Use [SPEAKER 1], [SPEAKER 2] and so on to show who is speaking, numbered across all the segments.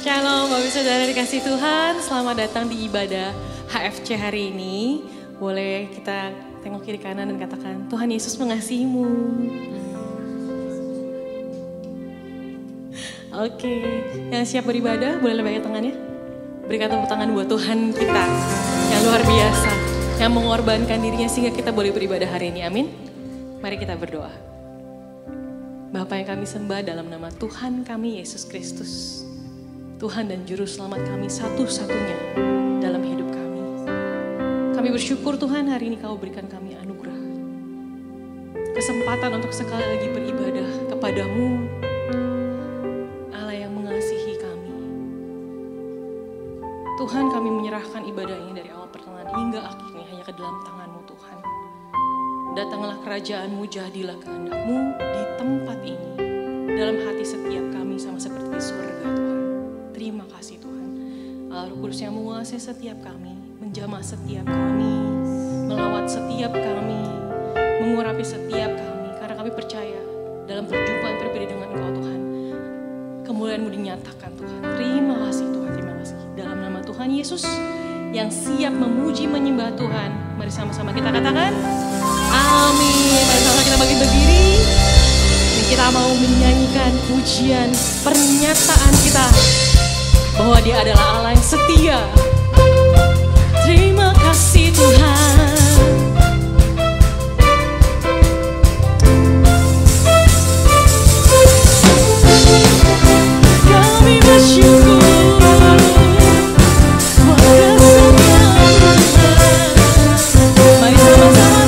[SPEAKER 1] Shalom Bapak Ibu Saudara dikasih Tuhan, selamat datang di ibadah HFC hari ini. Boleh kita tengok kiri kanan dan katakan, Tuhan Yesus mengasihimu. Oke, yang siap beribadah boleh lebih tangannya. Berikan tepuk tangan buat Tuhan kita yang luar biasa, yang mengorbankan dirinya sehingga kita boleh beribadah hari ini, amin. Mari kita berdoa. Bapa yang kami sembah dalam nama Tuhan kami Yesus Kristus, Tuhan dan Juru Selamat kami satu-satunya dalam hidup kami. Kami bersyukur Tuhan hari ini Kau berikan kami anugerah, kesempatan untuk sekali lagi beribadah kepadamu, Allah yang mengasihi kami. Tuhan, kami menyerahkan ibadah ini dari awal pertengahan hingga akhirnya hanya ke dalam tangan-Mu Tuhan. Datanglah kerajaan-Mu, jadilah kehendak-Mu di tempat ini, dalam hati setiap kami sama seperti di surga Tuhan. Terima kasih Tuhan. Allah Roh Kudus yang menguasai setiap kami, menjamah setiap kami, melawat setiap kami, mengurapi setiap kami. Karena kami percaya dalam perjumpaan pribadi dengan Engkau Tuhan, kemuliaan-Mu dinyatakan Tuhan. Terima kasih Tuhan, terima kasih. Dalam nama Tuhan Yesus yang siap memuji menyembah Tuhan, mari sama-sama kita katakan amin. Mari sama-sama kita bagi berdiri. Dan kita mau menyanyikan pujian pernyataan kita bahwa Dia adalah Allah yang setia. Terima kasih Tuhan. Kami bersyukur. Mari sama-sama kita katakan.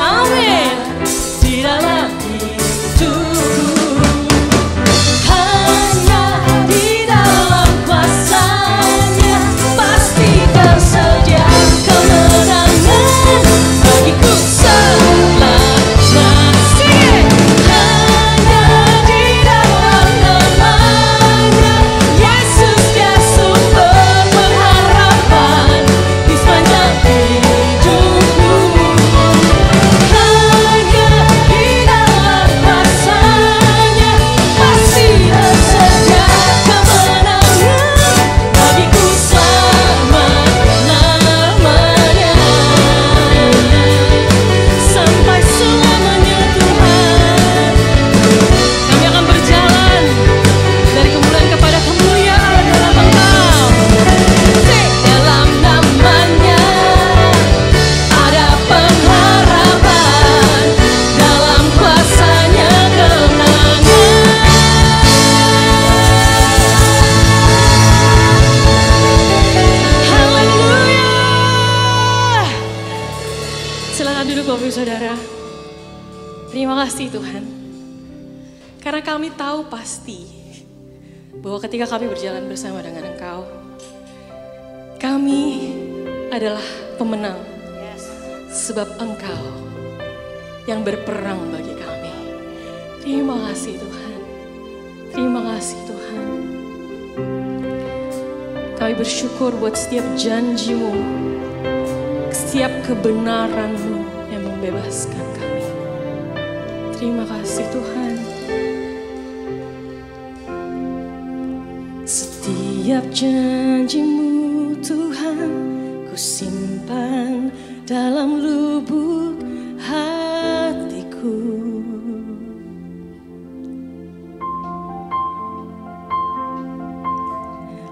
[SPEAKER 1] Amin. Di dalam hidupku, hanya di dalam kuasa-Nya pasti tersedia kemenangan bagiku selamanya. Hanya di dalam nama-Nya, Yesus dia sumber pengharapan di sepanjang hidupku. Hanya di dalam kuasa-Nya pasti tersedia kemenangan bagiku selama-lamanya. Sampai selamanya Tuhan, kami akan berjalan dari kemuliaan kepada kemuliaan dalam Engkau. Dalam nama-Nya ada pengharapan, dalam kuasa-Nya kemenangan. Haleluya. Silakan duduk Bapak Ibu Saudara. Terima kasih Tuhan, karena kami tahu pasti bahwa ketika kami berjalan bersama dengan Engkau, kami adalah pemenang. Sebab Engkau yang berperang bagi kami. Terima kasih Tuhan. Terima kasih Tuhan. Kami bersyukur buat setiap janji-Mu, setiap kebenaran-Mu yang membebaskan kami. Terima kasih Tuhan. Setiap janji-Mu Tuhan, ku simpan dalam lubuk hatiku.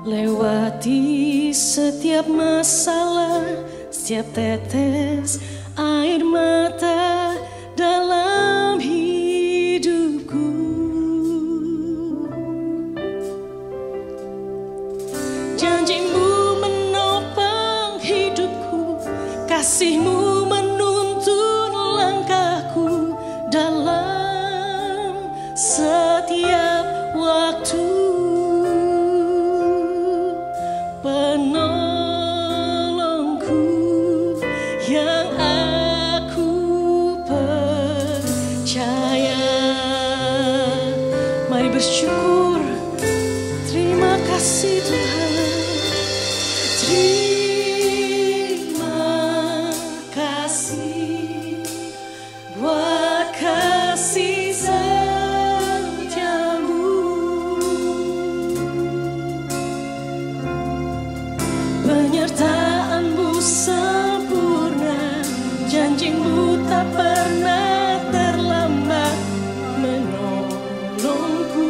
[SPEAKER 1] Lewati setiap masalah, setiap tetes air mata dalam hidupku. Janji-Mu menopang hidupku, kasih-Mu menuntun langkahku dalam setiap waktu. Penolongku yang aku percaya. Mari bersyukur. Terima kasih Tuhan. Terima kasih buat kasih setiamu. Penyertaan-Mu sempurna, janji-Mu tak pernah terlambat menolongku.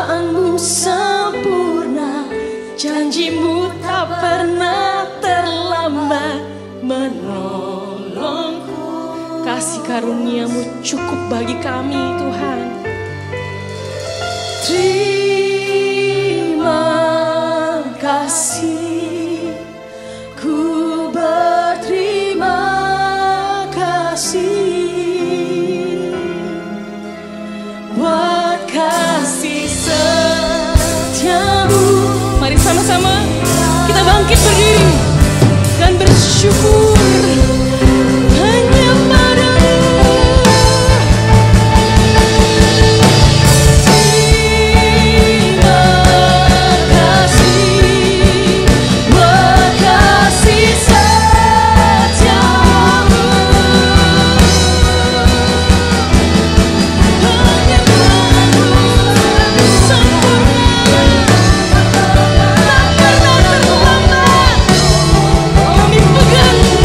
[SPEAKER 1] ciptaanmu sempurna, janjimu tak pernah terlambat menolongku. Kasih karuniamu cukup bagi kami Tuhan. Terima kasih, ku berterima kasih buat kasih setiamu. Mari sama-sama kita bangkit berdiri dan bersyukur hanya padamu. Pegang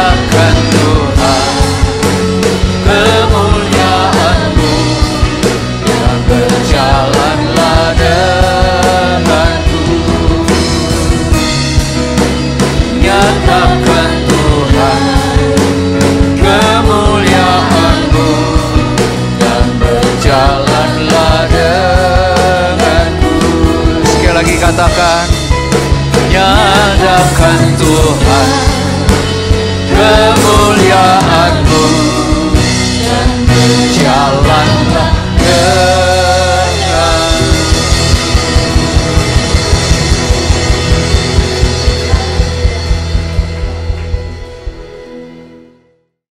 [SPEAKER 2] Nyatakan Tuhan kemuliaan-Mu dan berjalanlah denganku. Nyatakan Tuhan kemuliaan-Mu dan berjalanlah denganku. Sekali lagi katakan, nyatakan Tuhan